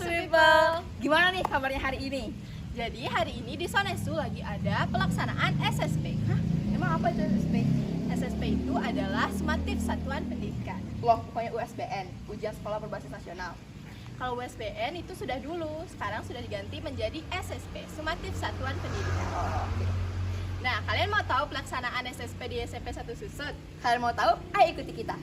People. Gimana nih kabarnya hari ini? Jadi hari ini di Sonesu lagi ada pelaksanaan SSP. Hah? Emang apa itu SSP? SSP itu adalah Sumatif Satuan Pendidikan. Loh, pokoknya USBN, Ujian Sekolah Berbasis Nasional. Kalau USBN itu sudah dulu, sekarang sudah diganti menjadi SSP, Sumatif Satuan Pendidikan. Oh, oke. Nah, kalian mau tahu pelaksanaan SSP di SMP 1 Susut? Kalian mau tahu? Ayo ikuti kita.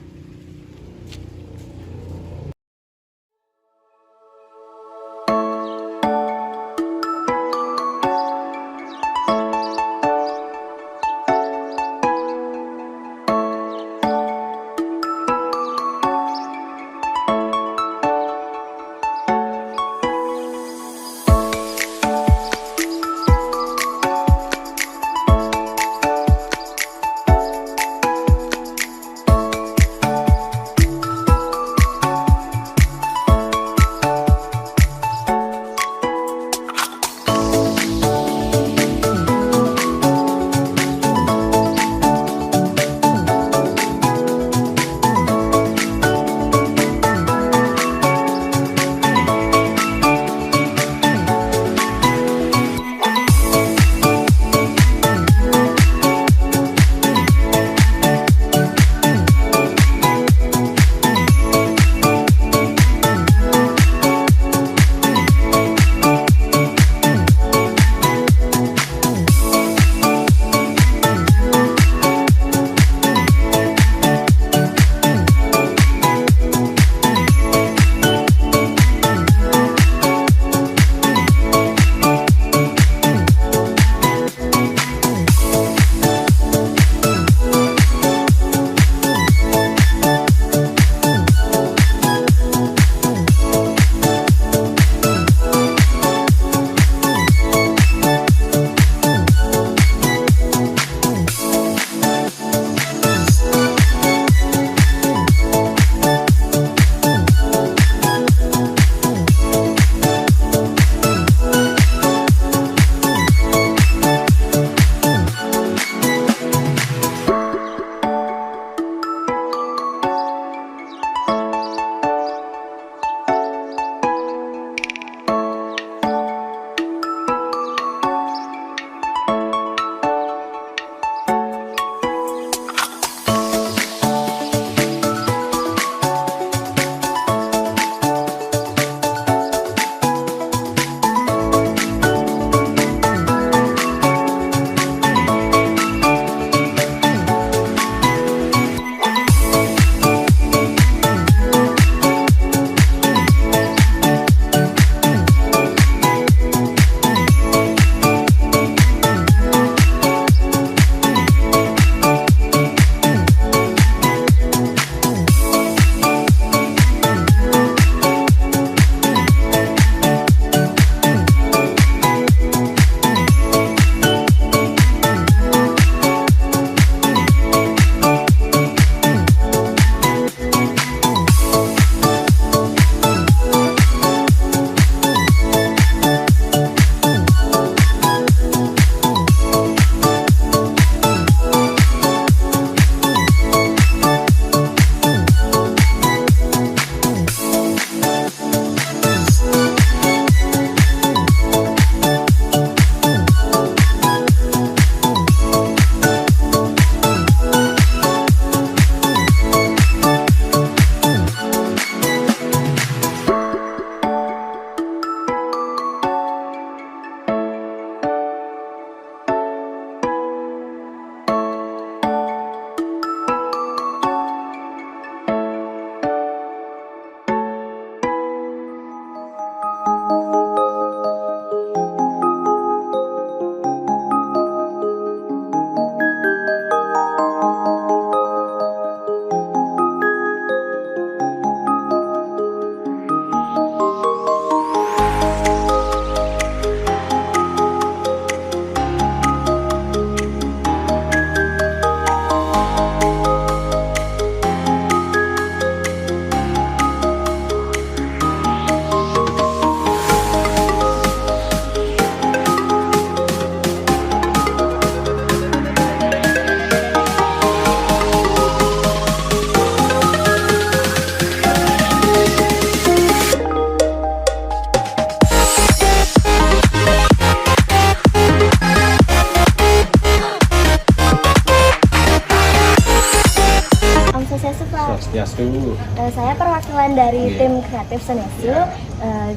wabarakatuh. Saya perwakilan dari Iya. tim kreatif Senesu.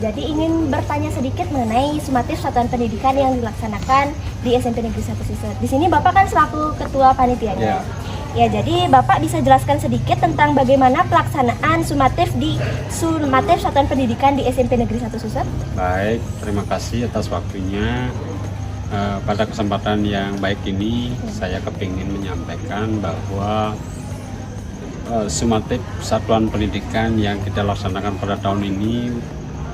Jadi ingin bertanya sedikit mengenai sumatif satuan pendidikan yang dilaksanakan di SMP Negeri 1 Suset. Di sini Bapak kan selaku ketua panitianya. Iya. Ya, jadi Bapak bisa jelaskan sedikit tentang bagaimana pelaksanaan sumatif di sumatif satuan pendidikan di SMP Negeri 1 Suset? Baik, terima kasih atas waktunya. Pada kesempatan yang baik ini, saya kepingin menyampaikan bahwa sumatif satuan pendidikan yang kita laksanakan pada tahun ini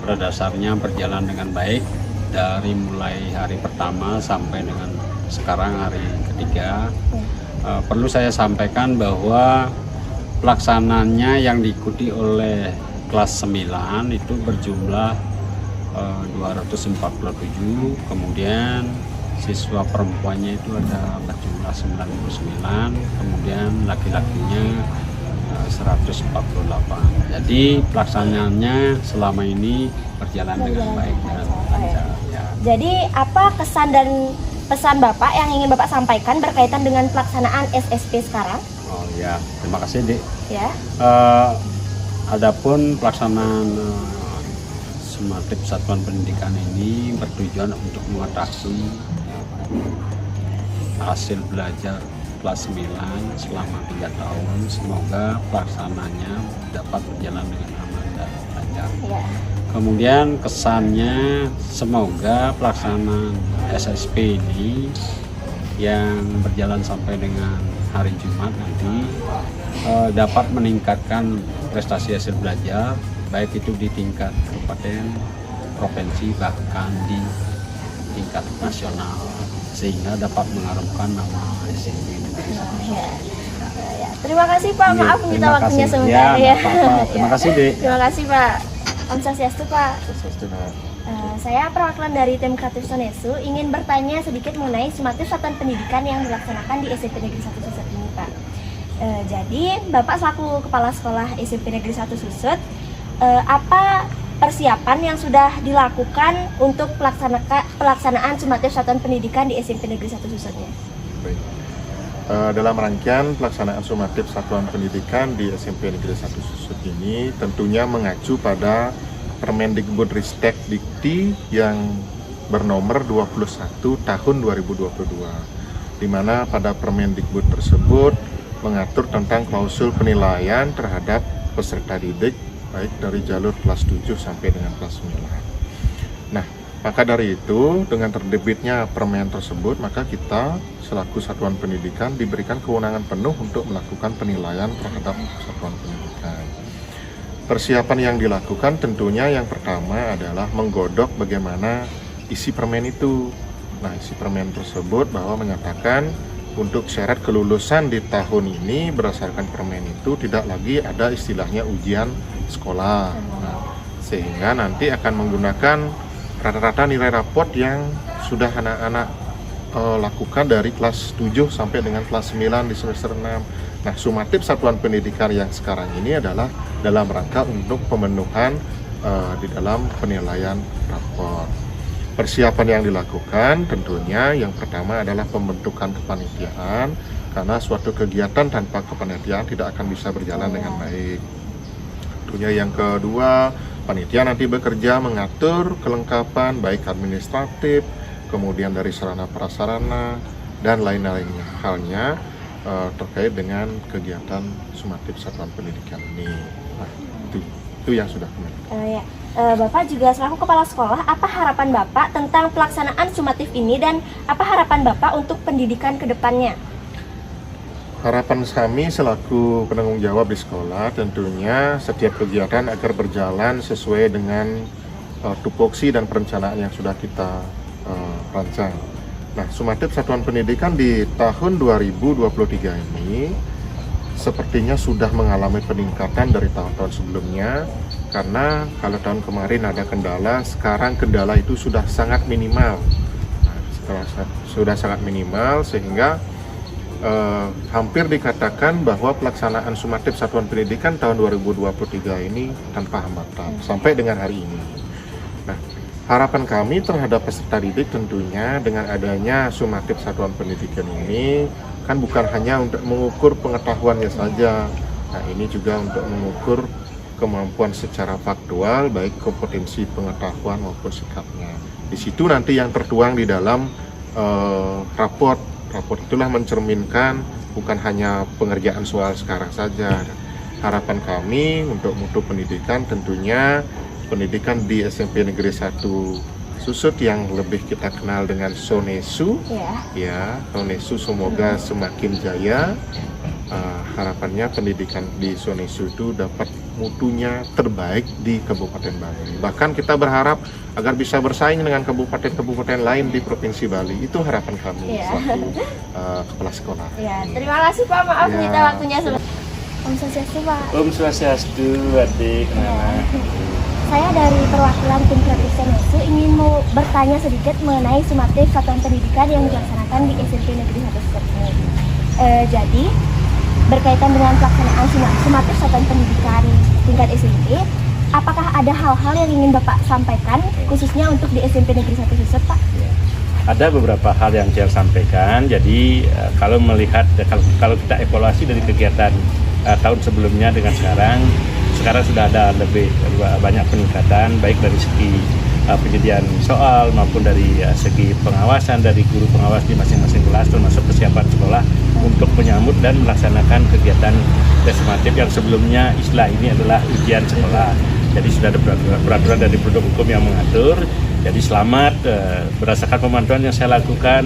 pada dasarnya berjalan dengan baik dari mulai hari pertama sampai dengan sekarang hari ketiga. Perlu saya sampaikan bahwa pelaksanaannya yang diikuti oleh kelas 9 itu berjumlah 247, kemudian siswa perempuannya itu ada berjumlah 99, kemudian laki-lakinya 148. Jadi pelaksanaannya selama ini berjalan dengan baik dan lancar. Ya. Jadi apa kesan dan pesan Bapak yang ingin Bapak sampaikan berkaitan dengan pelaksanaan SSP sekarang? Oh ya, terima kasih Dik. Ya. Adapun pelaksanaan sumatif satuan pendidikan ini bertujuan untuk mengetahui hasil belajar kelas 9 selama 3 tahun. Semoga pelaksananya dapat berjalan dengan aman dan lancar. Ya. Kemudian kesannya semoga pelaksanaan SSP ini yang berjalan sampai dengan hari Jumat nanti dapat meningkatkan prestasi hasil belajar, baik itu di tingkat kabupaten, provinsi, bahkan di tingkat nasional, sehingga dapat mengharumkan nama SMP Negeri 1. Ya. Ya. Terima kasih Pak, Iya, maaf minta terima waktunya kasih. sebentar Ya, nggak apa-apa. Terima kasih, Dek. Terima kasih Pak. Om Swastiastu Pak. Saya perwakilan dari tim kreatif Sonesu ingin bertanya sedikit mengenai sumatif satuan pendidikan yang dilaksanakan di SMP Negeri 1 Suset ini Pak. Jadi Bapak selaku kepala sekolah SMP Negeri 1 Suset, apa persiapan yang sudah dilakukan untuk pelaksanaan sumatif satuan pendidikan di SMP Negeri 1 Susetnya? Baik. Dalam rangkaian pelaksanaan sumatif satuan pendidikan di SMP Negeri 1 Susut ini tentunya mengacu pada Permendikbudristek Dikti yang bernomor 21 tahun 2022, di mana pada Permendikbud tersebut mengatur tentang klausul penilaian terhadap peserta didik baik dari jalur kelas 7 sampai dengan kelas 9. Nah, maka dari itu dengan terbitnya permen tersebut, maka kita selaku satuan pendidikan diberikan kewenangan penuh untuk melakukan penilaian terhadap satuan pendidikan. Persiapan yang dilakukan tentunya yang pertama adalah menggodok bagaimana isi permen itu. Nah, isi permen tersebut bahwa menyatakan untuk syarat kelulusan di tahun ini berdasarkan permen itu tidak lagi ada istilahnya ujian sekolah. Nah, sehingga nanti akan menggunakan rata-rata nilai raport yang sudah anak-anak lakukan dari kelas 7 sampai dengan kelas 9 di semester 6. Nah, sumatif satuan pendidikan yang sekarang ini adalah dalam rangka untuk pemenuhan di dalam penilaian raport. Persiapan yang dilakukan tentunya yang pertama adalah pembentukan kepanitiaan, karena suatu kegiatan tanpa kepanitiaan tidak akan bisa berjalan dengan baik. Tentunya yang kedua, panitia nanti bekerja mengatur kelengkapan baik administratif, kemudian dari sarana prasarana dan lain-lainnya halnya terkait dengan kegiatan sumatif satuan pendidikan ini. Nah, itu yang sudah kami. Ya. Bapak juga selaku kepala sekolah, apa harapan Bapak tentang pelaksanaan sumatif ini dan apa harapan Bapak untuk pendidikan ke depannya? Harapan kami selaku penanggung jawab di sekolah tentunya setiap kegiatan agar berjalan sesuai dengan tupoksi dan perencanaan yang sudah kita rancang. Nah, sumatif satuan pendidikan di tahun 2023 ini sepertinya sudah mengalami peningkatan dari tahun-tahun sebelumnya, karena kalau tahun kemarin ada kendala, sekarang kendala itu sudah sangat minimal. Nah, sudah sangat minimal sehingga hampir dikatakan bahwa pelaksanaan sumatif satuan pendidikan tahun 2023 ini tanpa hambatan sampai dengan hari ini. Nah, harapan kami terhadap peserta didik tentunya dengan adanya sumatif satuan pendidikan ini kan bukan hanya untuk mengukur pengetahuannya saja, Nah, ini juga untuk mengukur kemampuan secara faktual, baik kompetensi pengetahuan maupun sikapnya. Di situ nanti yang tertuang di dalam raport. Raport itulah mencerminkan bukan hanya pengerjaan soal sekarang saja. Harapan kami untuk mutu pendidikan tentunya pendidikan di SMP Negeri 1 Susut yang lebih kita kenal dengan Sonesu, ya Sonesu semoga semakin jaya. Harapannya pendidikan di Sonesu itu dapat mutunya terbaik di Kabupaten Bali. Bahkan kita berharap agar bisa bersaing dengan kabupaten-kabupaten lain di Provinsi Bali. Itu harapan kami selaku kepala sekolah. Ya, terima kasih Pak, maaf menyita waktunya. Om Swastiastu Pak. Om Swastiastu, adik. Saya dari perwakilan tim kreatif Sonesu ingin mau bertanya sedikit mengenai sumatif satuan pendidikan yang dilaksanakan di SMP Negeri 1 Susut ini. Jadi berkaitan dengan pelaksanaan sumatif satuan pendidikan tingkat SMP, apakah ada hal-hal yang ingin Bapak sampaikan khususnya untuk di SMP Negeri 1 Susut, Pak? Ada beberapa hal yang saya sampaikan. Jadi kalau melihat kalau kita evaluasi dari kegiatan tahun sebelumnya dengan sekarang sudah ada lebih banyak peningkatan, baik dari segi penyediaan soal maupun dari segi pengawasan dari guru pengawas di masing-masing kelas, termasuk kesiapan sekolah untuk menyambut dan melaksanakan kegiatan tes sumatif yang sebelumnya istilah ini adalah ujian sekolah. Jadi sudah ada peraturan dari produk hukum yang mengatur. Jadi selamat berdasarkan pemantauan yang saya lakukan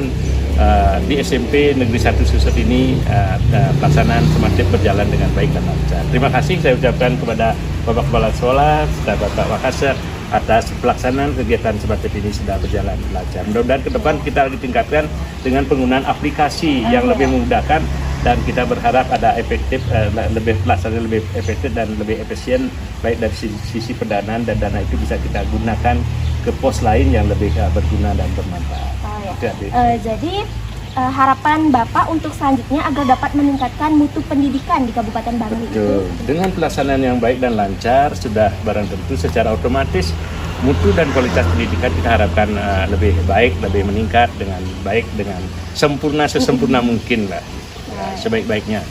di SMP Negeri 1 Susut ini pelaksanaan sumatif berjalan dengan baik dan lancar. Terima kasih saya ucapkan kepada Bapak Kepala Sekolah serta Bapak Wakasek atas pelaksanaan kegiatan sumatif ini sudah berjalan lancar. Mudah-mudahan ke depan kita lagi tingkatkan dengan penggunaan aplikasi yang lebih memudahkan, dan kita berharap ada pelaksanaan lebih efektif dan lebih efisien baik dari sisi pendanaan, dan dana itu bisa kita gunakan ke pos lain yang lebih berguna dan bermanfaat. Jadi harapan Bapak untuk selanjutnya agar dapat meningkatkan mutu pendidikan di Kabupaten Bali. Betul. Dengan pelaksanaan yang baik dan lancar, sudah barang tentu secara otomatis mutu dan kualitas pendidikan kita harapkan lebih baik, lebih meningkat dengan baik, dengan sesempurna mungkin lah, sebaik-baiknya.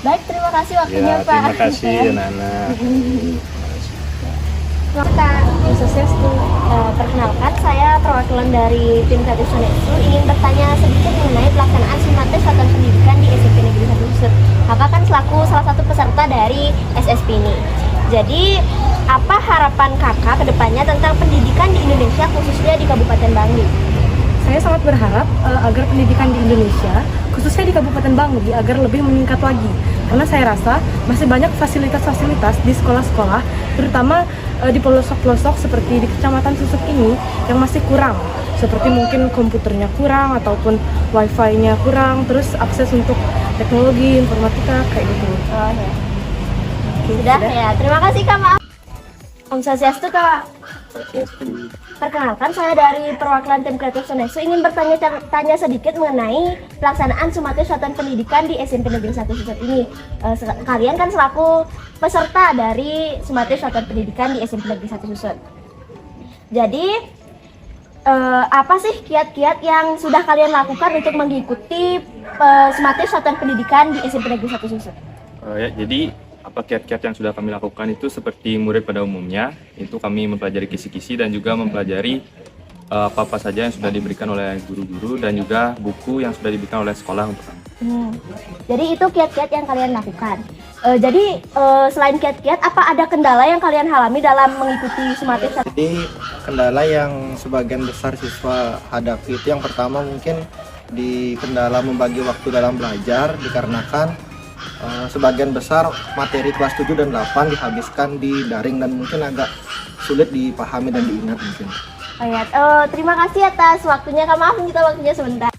Baik, terima kasih waktunya Pak. Terima kasih Nana. Om Swastiastu. Perkenalkan, saya perwakilan dari tim kreatif Sonesu ingin bertanya sedikit mengenai pelaksanaan sumatif satuan pendidikan di SMP Negeri 1 Susut. Kakak kan selaku salah satu peserta dari SSP ini. Jadi, apa harapan kakak ke depannya tentang pendidikan di Indonesia khususnya di Kabupaten Bangli? Saya sangat berharap agar pendidikan di Indonesia, khususnya di Kabupaten Bangli, agar lebih meningkat lagi. Karena saya rasa masih banyak fasilitas-fasilitas di sekolah-sekolah, terutama di pelosok-pelosok seperti di Kecamatan Susut ini yang masih kurang. Seperti mungkin komputernya kurang, ataupun wifi-nya kurang, terus akses untuk teknologi, informatika, kayak gitu. Oh ya. Sudah ya, terima kasih Kak, maaf. Om Swastiastu Kak. Perkenalkan, saya dari perwakilan tim kreatif Sonesu ingin bertanya sedikit mengenai pelaksanaan sumatif satuan pendidikan di SMP Negeri 1 Susut ini. Kalian kan selaku peserta dari sumatif satuan pendidikan di SMP Negeri 1 Susut. Jadi apa sih kiat-kiat yang sudah kalian lakukan untuk mengikuti sumatif satuan pendidikan di SMP Negeri 1 Susut? Jadi kiat-kiat yang sudah kami lakukan itu seperti murid pada umumnya, itu kami mempelajari kisi-kisi dan juga mempelajari apa-apa saja yang sudah diberikan oleh guru-guru dan juga buku yang sudah diberikan oleh sekolah untuk kami. Jadi itu kiat-kiat yang kalian lakukan. Jadi selain kiat-kiat, apa ada kendala yang kalian alami dalam mengikuti sumatif? Jadi kendala yang sebagian besar siswa hadapi itu yang pertama mungkin di kendala membagi waktu dalam belajar, dikarenakan sebagian besar materi kelas 7 dan 8 dihabiskan di daring dan mungkin agak sulit dipahami dan diingat mungkin. Terima kasih atas waktunya Kak, maaf kita waktunya sebentar.